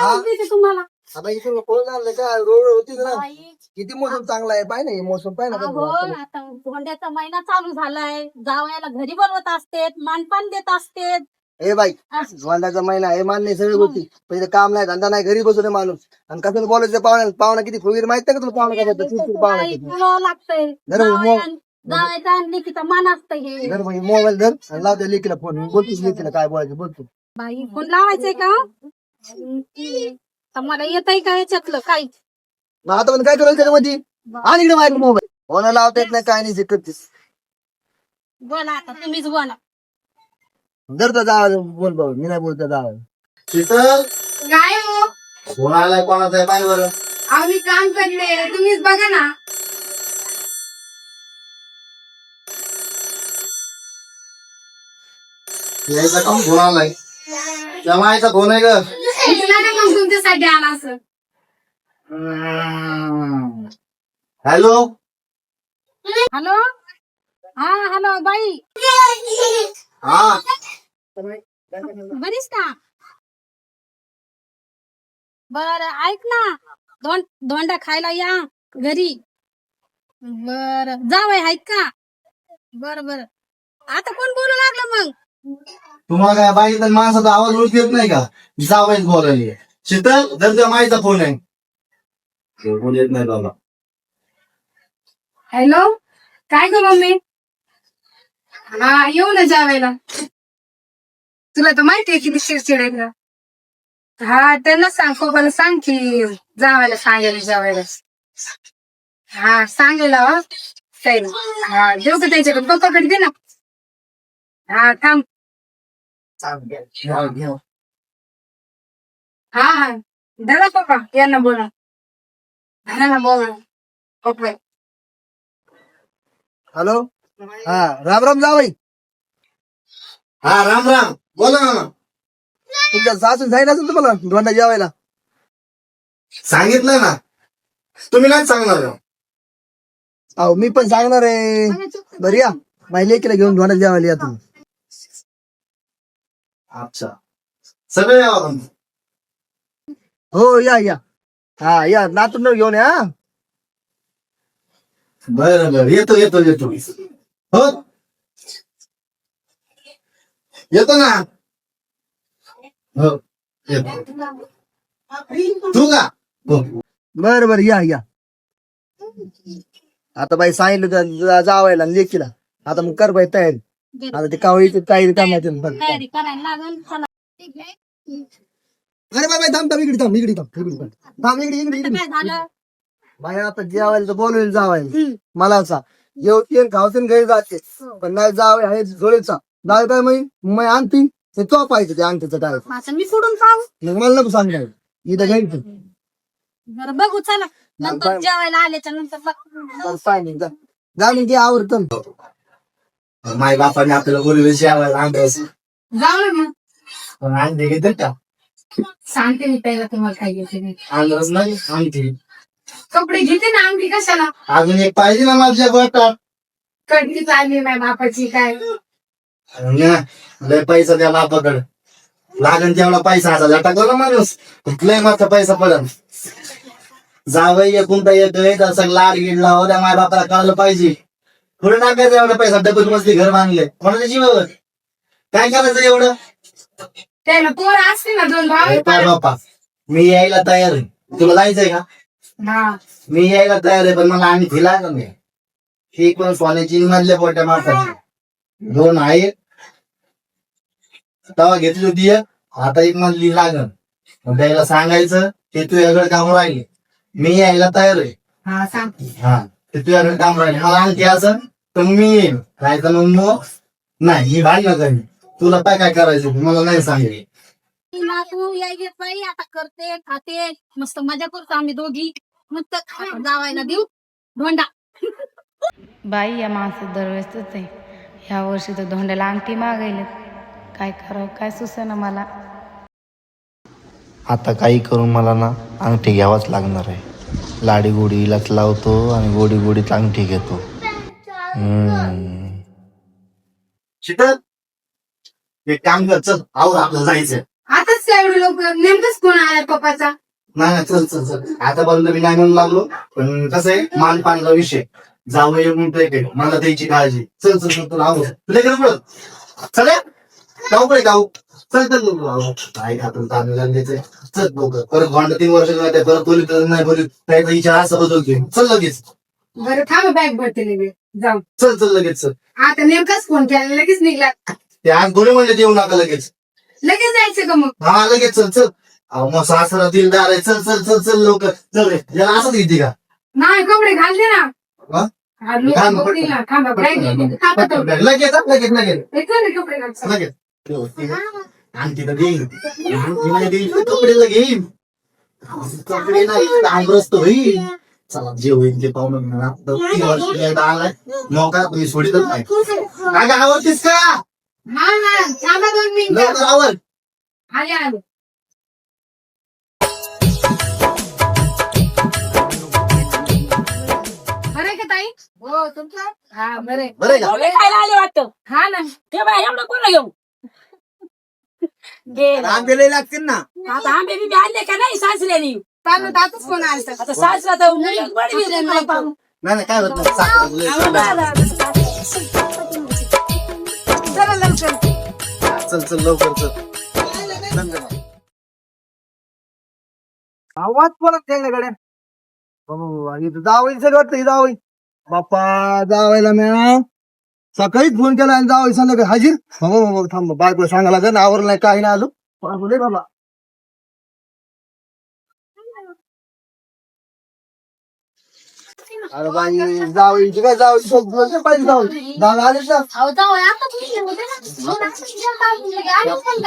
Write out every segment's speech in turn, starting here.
आवाज देते तुम्हाला? आता इथून पळून आणलं का रोड होती ना बाई, किती मोसम चांगला आहे पाय ना मोसम पाय ना अहो आता धोंड्याचा महिना चालू झालाय, जावयाला घरी बोलवत असते, मानपान देत असते. ए बाई धोंड्याचा महिना आहे मान्य सगळी गोष्टी पण इथं काम नाही धंदा नाही घरी बसून माणूस आणि कसं बोलायचं पाहुणा पाहुणा किती फुगीर माहित नाही का तुला पाहुणा काय करतो पाहुणा बाई, बोलावं लागतंय. जावयाचा लेकीचा मान असतं हे. धर मग मोबाईल धर आणि लाव त्या लेकीला फोन बोलतोस लेकीला काय बोलायचं बोलतो बाई फोन लावायचंय का? तर मला येतंय का याच्यातलं काही? मग आता पण काय करायचं त्याच्यामध्ये आणि इकडे माझ्या मोबाईल फोन लावता येत नाही काय नाही करतेस बोला आता तुम्हीच बोला. धर तर जावा बोल भाऊ मी नाही बोलतो जावा शीतल काय हो? फोन आलाय कोणाचा आहे पाय बरं. आम्ही काम करले, तुम्हीच बघा ना. यायचा काम फोन आलाय त्या मायचा फोन आहे ग. मग तुमच्यासाठी आला असं. हॅलो हॅलो, हा हॅलो बाई, हा बरीच का? बर ऐक ना, धोंडा खायला या घरी. बर जावय आहेत का? बर बर, आता कोण बोलू लागलं मग? तुम्हाला काय बाई तर माणसाचा आवाज ओळख येत नाही का? जावायच बोलायला. शीतल जर त्या माईचा फोन आहे फोन येत नाही बाबा. हॅलो, काय ग मम्मी? हा येऊ ना जावायला. तुला तर माहितीये किती चिडचिड आहे का? हा त्यांना सांग, खोबाला सांग की जावायला सांगायला जावायला. हा सांगेल हा देऊ का त्यांच्याकडे पप्पाकडे दे ना. हा थांब. हा हा धरा पप्पा यांना बोला. धरा ना बोला पप्पा. हॅलो हा राम राम जावई हा राम राम बोला ना. तुमच्या सासू जाईन असेल तुम्हाला धोंडा जेवायला सांगितलं ना तुम्ही नाही सांगणार का? अहो मी पण सांगणार आहे बरं या माझ्या लेकीला घेऊन धोंडा जेवायला या तुम्ही अच्छा सगळे यावं तुम्ही. हो या या हा या नातून घेऊन या हा. बरं बरं येतो येतो येतो हो येतो ना हो येतो तू का हो बरं बरं या या आता बाई सांगितलं जावायला आणि लेकीला आता मग कर बाई तयारी आता ते कावळीची तयारी तयारी करायला लागल. चला. अरे बाय बाय थांब थांब इकडे थांब इकडे थांब इकडे थांब थांब इकडे इकडे इथं इकडे काय झालं? बाई आता जेवायला तर बोलवेल जावायला मला असा येऊन खावतीन घरी जाते पण नाही जावे आहे झोळीचा जावे काय मी आणती ते तो पाहिजे ते अंगठीचं काय माझं मी कुठून पाहू? मग मला नको सांगणार इथं घरी बरं बघू चला, नंतर जेवायला आल्याच्या नंतर बघ. जाऊन घे आवडतं माय बापाने आपल्याला बोलवलं जेवायला अंड्याचं. जाऊ ना मग. पण अंडे घेतात का? सांगते मी पहिला तुम्हाला काय घ्यायचं. अंडच नाही अंगठी कपडे घेते ना, अंगठी कशाला? अजून एक पाहिजे ना माझ्या गोष्टात. कडकी चालली नाही बापाची काय. लय पैसा द्या बापाकडे लागन तेवढा पैसा असा टाकतो ना माणूस लय मात्र पैसा पडन जावई एकूणता येतोय तसं लाड गिडला हो त्या माय बापाला कळलं पाहिजे. थोडं टाकायचं एवढा पैसा डबल मस्ती घर बांधले कोणाच्या जीवावर काय करायचं एवढं. त्याला पोरं असते ना दोन भाऊ. काय बापा मी यायला तयार आहे तुला जायचंय का? हा मी यायला तयार आहे पण मला आणि फिला का मी ही पण सोन्याची मधल्या पोट्या मारतात दोन आहेत तवा घेतली होती आता एक मधली लागन मग त्याला सांगायचं ते तुझ्याकडे काम राहिले मी यायला तयार आहे. हा सांग. हा ते तुझ्याकडे काम राहिले मला आणखी असं तर मी येईन नाही तर मग नाही मी भांडणं करेन तुला काय काय करायचं मला नाही सांगेल. तू याय बाई आता करते खाते मस्त मजा करतो आम्ही दोघी मस्त जावायला देऊ धोंडा. बाई या माणसात दरवेळेसच आहे. ह्या वर्षी तर धोंड्याला अंगठी मागायला काय करावं काय सुचेना मला. आता काही करून मला ना अंगठी घ्यावाच लागणार आहे. लाडी गोडीलाच लावतो आणि गोडी गोडीत अंगठी घेतो. शीतल एक काम कर चल आवर आपल्याला जायचं. आताच एवढं लवकर नेमकंच फोन आला पप्पाचा. नाही चल चल चल आतापर्यंत मी नाही म्हणून लागलो पण कसं आहे मान पाण्याचा विषय जावं एक मिनिट मला द्यायची काळजी चल चल चल तुला आवड तुला इकडे पडत चल जाऊ कडे जाऊ चल चल काय खातो तांदूळ द्यायचंय चल लवकर परत भांड 3 वर्ष परत बोलू नाही बोलू त्याचा विचार असं बदलतोय चल लगेच बरं थांब बॅग भरते लगेच जाऊ. चल चल लगेच चल आता नेमकाच फोन केला लगेच निघला. ते आज बोले म्हणजे देऊ नका लगेच लगेच जायचं का मग? हा लगेच चल चल अहो मग सासरा दिलदार आहे चल चल चल चल लवकर चल रे याला असंच घेते का नाही कपडे घालते ना. हा? हा, लोक घाल. बघतील ना. थांबा बॅग घेते. थांबा तो. लगेच लगेच लगेच हे कर रे कपडे घाल. लगेच आणि तिथं देईन तिला देईन कपडे लगेन कपडे नाही आमरस्त होईल चला जे होईल ते पाहून 3 वर्ष एकदा आलाय मौका तुम्ही सोडीतच नाही काय काय आवडतीस का हा ना थांबा 2 मिनिटं. लवकर आवड आले आले. बरं का ताई? हो तुमचं? हा बरं आहे. बरं आहे का लय खायला आले वाटतं हा ना. ते बाय एवढं कोण घेऊ घे ना. आंबे लागतील ना. आता आंबे बी आणले का नाही सासऱ्यानी चालू आताच फोन आला. आता सासरा तर बडवी देऊन नाही पाहू. नाही नाही काय होत नाही साखर. चला लवकर. चल चल लवकर चल आवाज परत त्यांच्याकडे इथं जावई सगळं वाटतं जावई बाप्पा जावायला म्या सकाळीच फोन केला आणि जावई संध्याकाळी हाजीर हो थांब बायको सांगायला लागेल आवरलं नाही काही नाही आलो बाबा बाबा अरे बाई जावईची काय जावई पाहिजे जावई जावई आलेच ना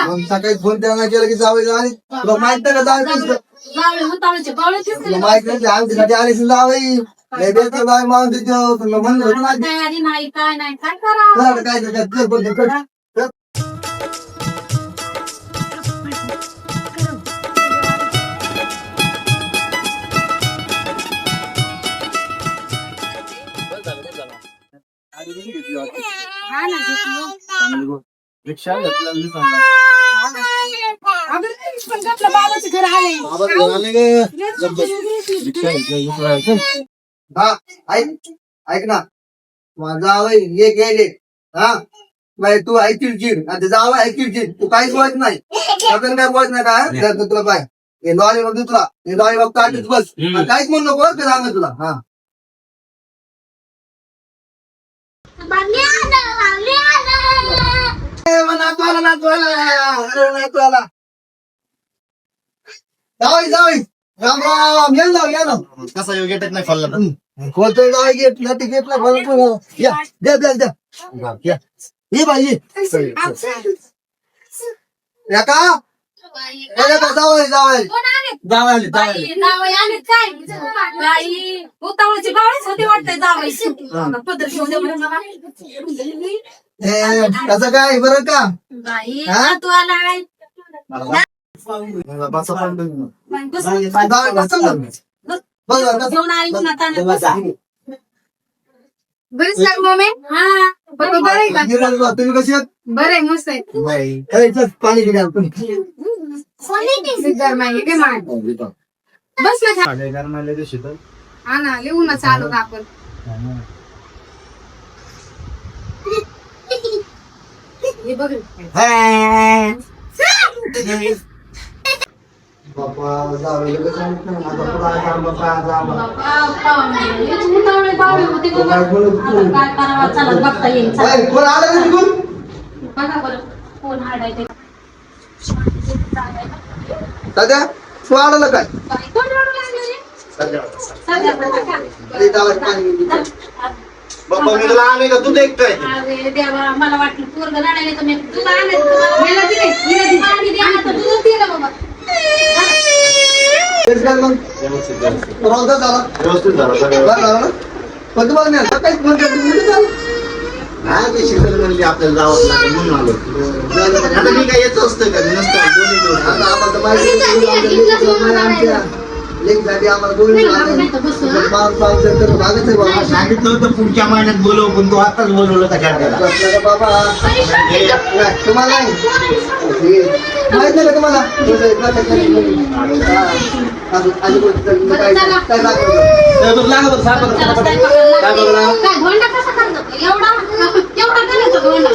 मग सकाळी फोन त्यांना केलं की जावई आली तुला माहित नाही का जावई तुला माहित नाही आमच्यासाठी आले जावई जावई मागून तिथं तुला म्हणलं होतं ना काय त्याच्यात हा ना घेतलं. रिक्षा अगं, पण आपल्या बाबाचं घर आले. हा ऐक ना माझा जावई ये गेले हा बाई तू ऐकतील चिड आणि जावं ऐकतील चिड तू काहीच बोलत नाही आपण काय बोलत नाही का तुला बाय हे डॉली बघ तुला हे डॉली बघतो आठच बस आणि काहीच म्हणू नको ते सांग तुला हा जावई जावई राम राम या जाऊ या ना कसा योग्य टेक नाही फॉल कोणतं जावई घेत ना ते घेत ना या द्या द्या द्या या ये बाई या का जावई जावई जावई आले उतावळची बावळीच होती वाटतंय जावई पदर घेऊन दे म्हणून मला. कसं काय बरं का हा? तू आलाय घेऊन आली म्हणून आता बरीच लाग मम्मी. हा पप्पा बरं आहे का? तुम्ही कशी आहेत बरं आहे मस्त आहे. पाणी घेऊन गरमाई काय माग बस ना हा ना लिहून ना चालू का आपण हे बघ बघता येईल कोण आलं का तिकडून? बघा बरं कोण हाडायचे सध्या तू आलं काय कोण रडू लागलं रे? सध्या बघा. अरे जावई पाणी घेऊन. बाबा मी तुला आणले का तू देखतोय अरे देवा मला वाटलं पोरगं रडायला तर मी तुला आणायचं तुम्हाला. हिला दिले, हिला दिले. पाणी दे, आता दूधच दिलं बाबा. तेच काय मग रोजगार झाला व्यवस्थित झालं सगळं बरं झालं ना पण तुम्हाला नाही सकाळीच फोन केला तुम्ही कुठे चालले? नाही ते शिकल म्हणली आपल्याला जावंच लागेल म्हणून आलो आता मी काय येत असतं का मी नसतं दोन्ही दिवस आता आम्हाला तर माहिती नाही, आमच्या लेकसाठी आम्हाला बोलून सांगितलं होतं पुढच्या महिन्यात बोलव पण तू आताच बोलवलं का बाबा तुम्हाला नाही माहित नाही का तुम्हाला आधी काय दाखवलं चला, स्वयंपाकाला लागते. काय धोंडा कसा करतो एवढा करायचा धोंडा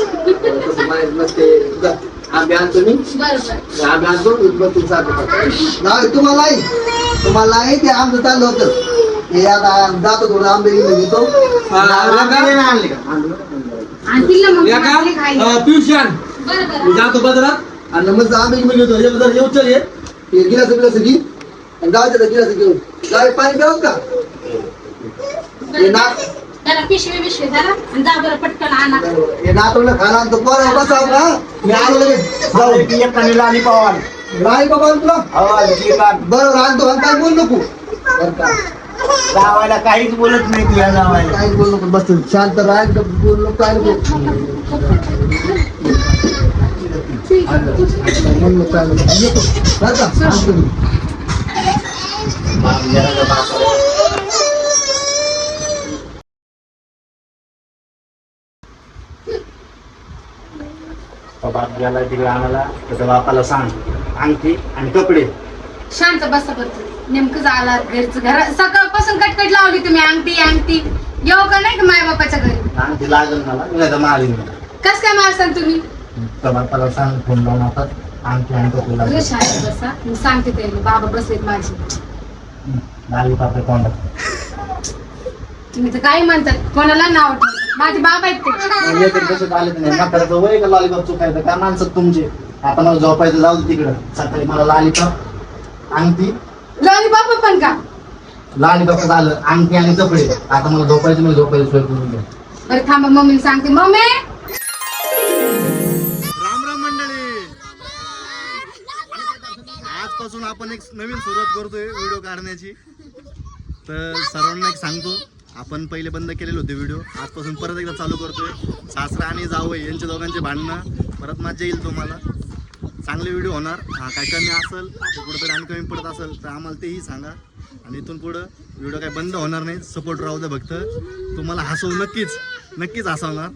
आंबे आणतो मी बरोबर आंबे आणतो तुम्हाला नाही ते आमचं चाललं होतं हे आता जातो थोडं आंबे घेतो आणले का आणि तिला मग भाकरी खायला. ट्युशन बरोबर मी जातो बाजारात आणि मग आंबे घेतो येऊ चल ये गिलास घे आणि जायचं गिलास घेऊन जावे पाणी प्यावं का हे ना जरा पिशवी जरा आणि जा बरं पटकन आणा हे नातवलं खायला आणतो पोरं बसाव का मी आलो लगेच जाऊ एकाने लाली पावाल नाही बाबा तुला बरोबर आणतो आणि काय बोल नको बरं का जावायला काहीच बोलत नाही तुझ्या जावायला काय बोल नको बस शांत राह बोल नको काय नको बोल नको काय नको येतो बरं का आणतो मी. बाप गेला तिकडे आणायला त्याच्या बापाला सांग अंगठी आणि कपडे शांत बसा बरं नेमकं झाला घरचं घर सकाळपासून कटकट लावली तुम्ही अंगठी येऊ का नाही का माय बापाच्या घरी अंगठी लागेल मला नाही तर मारीन कस काय मारसान तुम्ही त्या बापाला सांग फोन लावून आता अंगठी आणि कपडे बरं, लागेल शांत बसा मी सांगते ते बाबा बसलेत माझे लागली बापे तोंडात तुम्ही तर काही म्हणतात कोणाला नाव ठेवतात माझे बाबा आहेत ते येते कसे आले नाही म्हाताऱ्याचं वय का लॉलीपॉप चुकायचं का माणसं तुमचे आता मला झोपायचं जाऊ दे तिकडं सकाळी मला लॉलीपॉप अंगठी लॉलीपॉप पण का लॉलीपॉप झालं अंगठी आणि कपडे आता मला झोपायचं सोय करून द्या बरं थांबा मम्मीला सांगते मम्मी राम राम मंडळी आजपासून आपण एक नवीन सुरुवात करतोय व्हिडिओ काढण्याची तर सर्वांना एक सांगतो आपण पहिले बंद केलेले होते व्हिडिओ आजपासून परत एकदा चालू करतोय सासरा आणि जावई यांच्या दोघांचे भांडणं परत मजा येईल तुम्हाला चांगले व्हिडिओ होणार काय कमी असेल कुठेतरी आणि कमी पडत असेल तर आम्हाला तेही सांगा आणि इथून पुढं व्हिडिओ काही बंद होणार नाही सपोर्ट राहू द्या फक्त तुम्हाला हसवू नक्कीच हसवणार